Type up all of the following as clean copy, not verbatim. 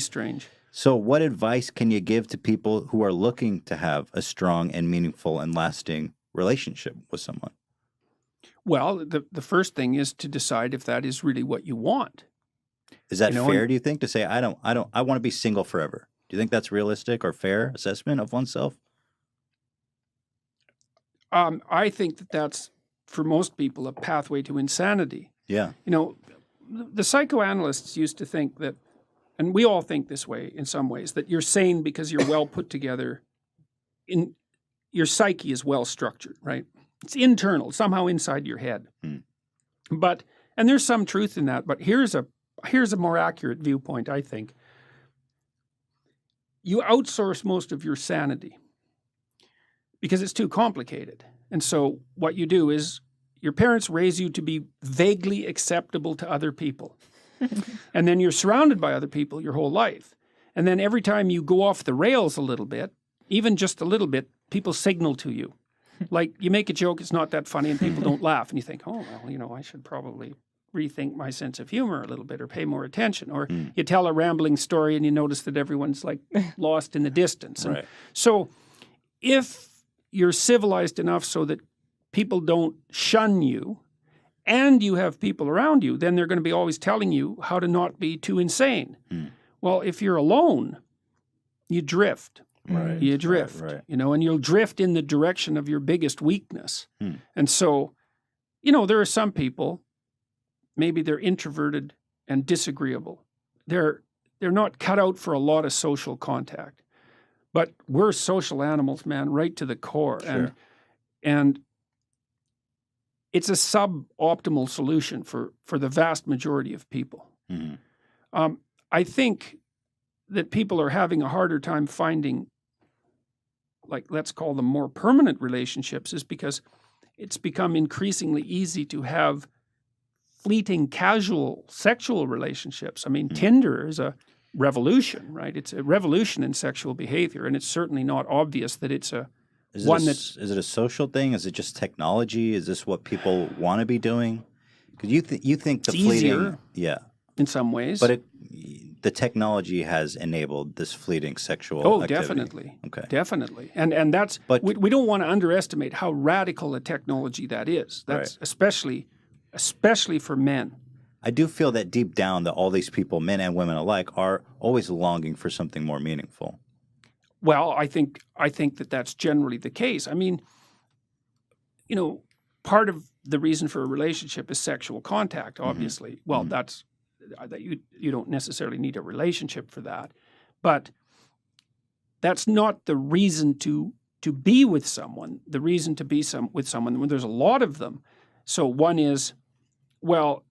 strange. So what advice can you give to people who are looking to have a strong and meaningful and lasting relationship with someone? Well, the first thing is to decide if that is really what you want. Is that fair, do you think, to say, I want to be single forever? Do you think that's realistic or fair assessment of oneself? I think that that's, for most people, a pathway to insanity. Yeah. You know, the psychoanalysts used to think that, and we all think this way in some ways, that you're sane because you're well put together. Your psyche is well structured, right? It's internal, somehow inside your head. But, and there's some truth in that, but here's a more accurate viewpoint, I think. You outsource most of your sanity because it's too complicated. And so what you do is your parents raise you to be vaguely acceptable to other people. And then you're surrounded by other people your whole life. And then every time you go off the rails a little bit, even just a little bit, people signal to you. Like you make a joke, it's not that funny, and people don't laugh. And you think, oh, well, you know, I should probably rethink my sense of humor a little bit or pay more attention. Or you tell a rambling story and you notice that everyone's like lost in the distance. And so if you're civilized enough so that people don't shun you and you have people around you, then they're going to be always telling you how to not be too insane. Well, if you're alone, you drift. You drift, you know, and you'll drift in the direction of your biggest weakness. And so, you know, there are some people, maybe they're introverted and disagreeable. They're not cut out for a lot of social contact. But we're social animals, man, right to the core. And it's a suboptimal solution for the vast majority of people. I think that people are having a harder time finding, like, let's call them more permanent relationships, is because it's become increasingly easy to have fleeting, casual, sexual relationships. I mean, Tinder is a revolution, right? It's a revolution in sexual behavior, and it's certainly not obvious that it's is it a social thing? Is it just technology? Is this what people want to be doing? Because you think the fleeting, in some ways, but the technology has enabled this fleeting sexual activity. Definitely. Okay. Definitely. And that's, but we don't want to underestimate how radical a technology that is. That's especially for men. I do feel that deep down that all these people, men and women alike, are always longing for something more meaningful. Well, I think that that's generally the case. I mean, you know, part of the reason for a relationship is sexual contact, obviously. Well, that's that you don't necessarily need a relationship for that, but that's not the reason to be with someone. The reason to be with someone, when there's a lot of them. So one is, well,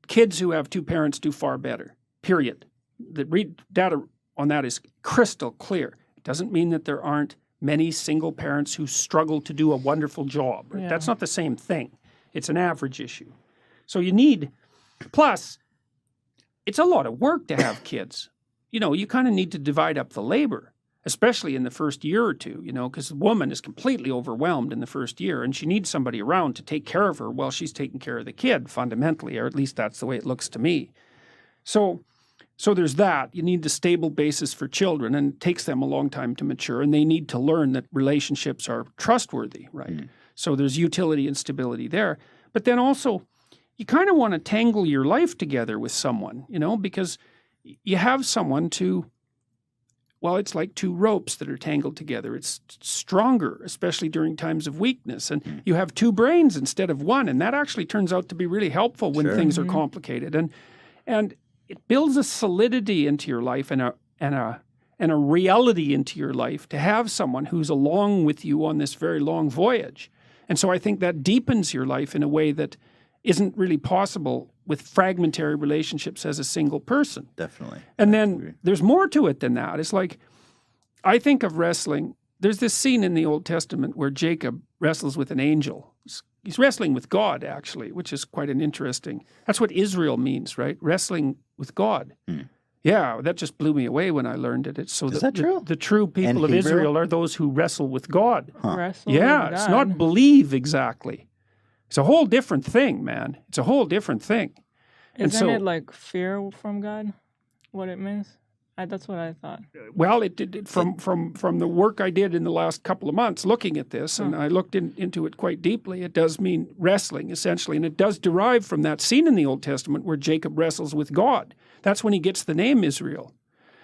kids who have two parents do far better, period. The data on that is crystal clear. It doesn't mean that there aren't many single parents who struggle to do a wonderful job. Right? That's not the same thing. It's an average issue. So you need, plus, it's a lot of work to have kids. You know, you kind of need to divide up the labor, especially in the first year or two, you know, because the woman is completely overwhelmed in the first year, and she needs somebody around to take care of her while she's taking care of the kid, fundamentally, or at least that's the way it looks to me. So there's that. You need the stable basis for children, and it takes them a long time to mature, and they need to learn that relationships are trustworthy, right? So there's utility and stability there. But then also, you kind of want to tangle your life together with someone, you know, because you have someone to, well, it's like two ropes that are tangled together. It's stronger, especially during times of weakness. And you have two brains instead of one, and that actually turns out to be really helpful when things are complicated. And it builds a solidity into your life and a reality into your life to have someone who's along with you on this very long voyage. And so I think that deepens your life in a way that isn't really possible with fragmentary relationships as a single person. Definitely. And then there's more to it than that. It's like, I think of wrestling. There's this scene in the Old Testament where Jacob wrestles with an angel. He's wrestling with God, actually, which is quite an interesting, that's what Israel means, right? Wrestling with God. Yeah, that just blew me away when I learned it. It's so is that true? The true people of Israel are those who wrestle with God. Wrestle Yeah, with it's God. not believe exactly. It's a whole different thing, man. It's a whole different thing. Isn't it like fear from God? what it means? That's what I thought. Well, it did from the work I did in the last couple of months looking at this, and I looked into it quite deeply. It does mean wrestling, essentially, and it does derive from that scene in the Old Testament where Jacob wrestles with God. That's when he gets the name Israel.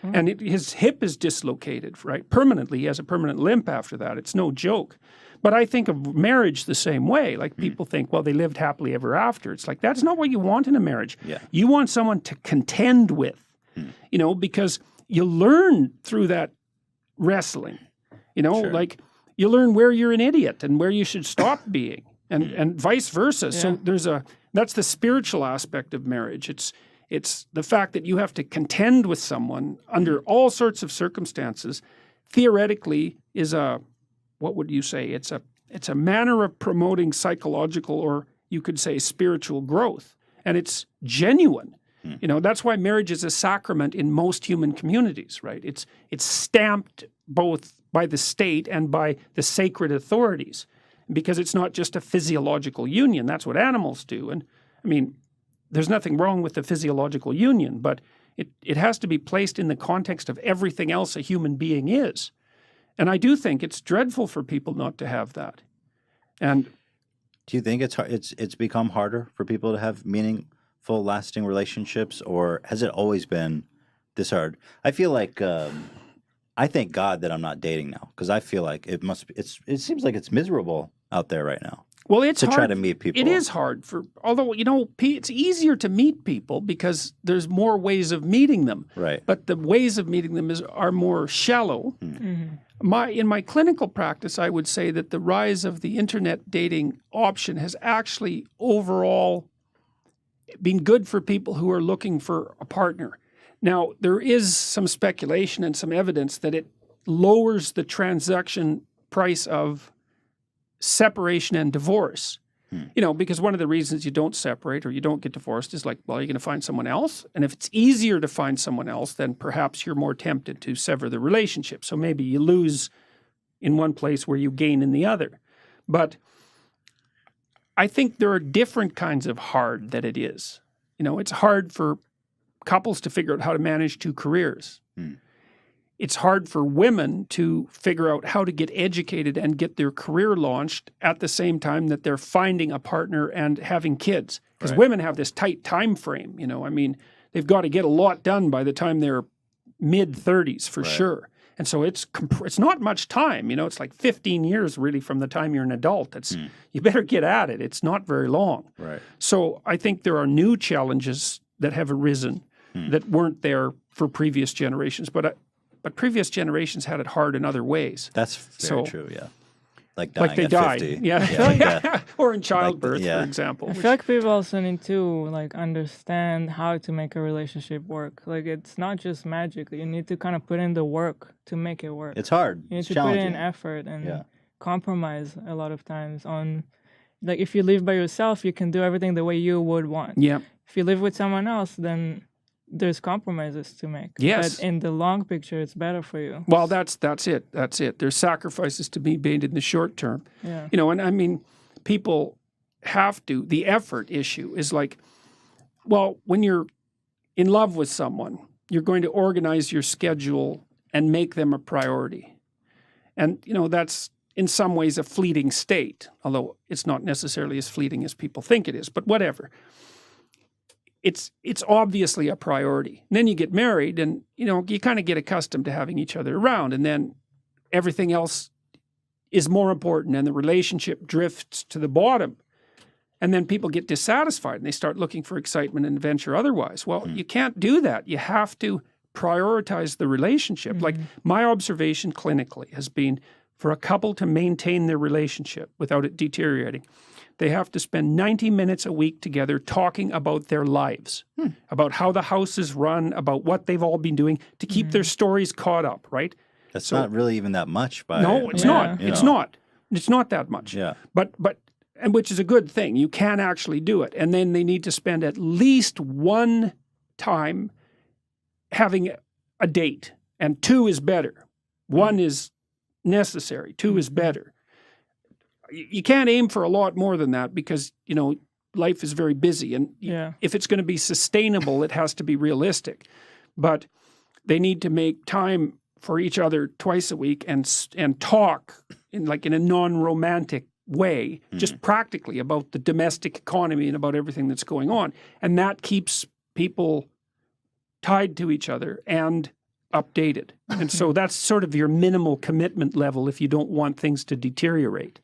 And his hip is dislocated, right? Permanently. He has a permanent limp after that. It's no joke. But I think of marriage the same way. Like people think, well, they lived happily ever after. It's like, that's not what you want in a marriage. Yeah. You want someone to contend with, you know, because you learn through that wrestling, you know, Sure. like you learn where you're an idiot and where you should stop being and vice versa. So that's the spiritual aspect of marriage. It's the fact that you have to contend with someone under all sorts of circumstances, theoretically is what would you say? It's a manner of promoting psychological, or you could say spiritual growth. And it's genuine. You know, that's why marriage is a sacrament in most human communities, right? It's stamped both by the state and by the sacred authorities, because it's not just a physiological union. That's what animals do. And I mean, there's nothing wrong with the physiological union, but it has to be placed in the context of everything else a human being is. And I do think it's dreadful for people not to have that. And Do you think it's hard, it's become harder for people to have meaningful, lasting relationships, or has it always been this hard? I feel like I thank God that I'm not dating now, because I feel like it seems like it's miserable out there right now. well, it's To hard. try to meet people. It is hard although, you know, it's easier to meet people because there's more ways of meeting them. Right. But the ways of meeting them are more shallow. In my clinical practice, I would say that the rise of the internet dating option has actually overall been good for people who are looking for a partner. Now, there is some speculation and some evidence that it lowers the transaction price of separation and divorce. You know, because one of the reasons you don't separate or you don't get divorced is like, well, you're going to find someone else. And if it's easier to find someone else, then perhaps you're more tempted to sever the relationship. So maybe you lose in one place where you gain in the other. But I think there are different kinds of hard that it is. You know, it's hard for couples to figure out how to manage two careers. It's hard for women to figure out how to get educated and get their career launched at the same time that they're finding a partner and having kids. Because women have this tight time frame, you know. I mean, they've got to get a lot done by the time they're mid-30s for sure. And so it's not much time, you know. It's like 15 years really from the time you're an adult. You better get at it. It's not very long. Right. So I think there are new challenges that have arisen that weren't there for previous generations. But previous generations had it hard in other ways. That's very true, yeah. Like dying Like they at died. 50. Yeah. Or in childbirth, yeah. for example. I feel like people also need to like understand how to make a relationship work. Like it's not just magic. You need to kind of put in the work to make it work. It's hard. You need It's to put challenging. in effort and compromise a lot of times on, like if you live by yourself, you can do everything the way you would want. Yeah. If you live with someone else, then there's compromises to make. Yes. But in the long picture, it's better for you. Well, that's it. That's it. There's sacrifices to be made in the short term. Yeah. You know, and I mean, people have to. The effort issue is like, well, when you're in love with someone, you're going to organize your schedule and make them a priority. And, you know, that's in some ways a fleeting state, although it's not necessarily as fleeting as people think it is, but whatever. It's obviously a priority. And then you get married and, you know, you kind of get accustomed to having each other around, and then everything else is more important and the relationship drifts to the bottom. And then people get dissatisfied and they start looking for excitement and adventure otherwise. Well, you can't do that. You have to prioritize the relationship. Like my observation clinically has been for a couple to maintain their relationship without it deteriorating, they have to spend 90 minutes a week together talking about their lives, about how the house is run, about what they've all been doing to keep their stories caught up, right? That's not really even that much. No, it's not. It's not. It's not that much. Yeah. But and which is a good thing. You can actually do it. And then they need to spend at least one time having a date. And 2 is better. 1 is necessary. 2 is better. You can't aim for a lot more than that because, you know, life is very busy. And if it's going to be sustainable, it has to be realistic. but they need to make time for each other twice a week and talk in a non-romantic way, just practically about the domestic economy and about everything that's going on. And that keeps people tied to each other and updated. And so that's sort of your minimal commitment level if you don't want things to deteriorate.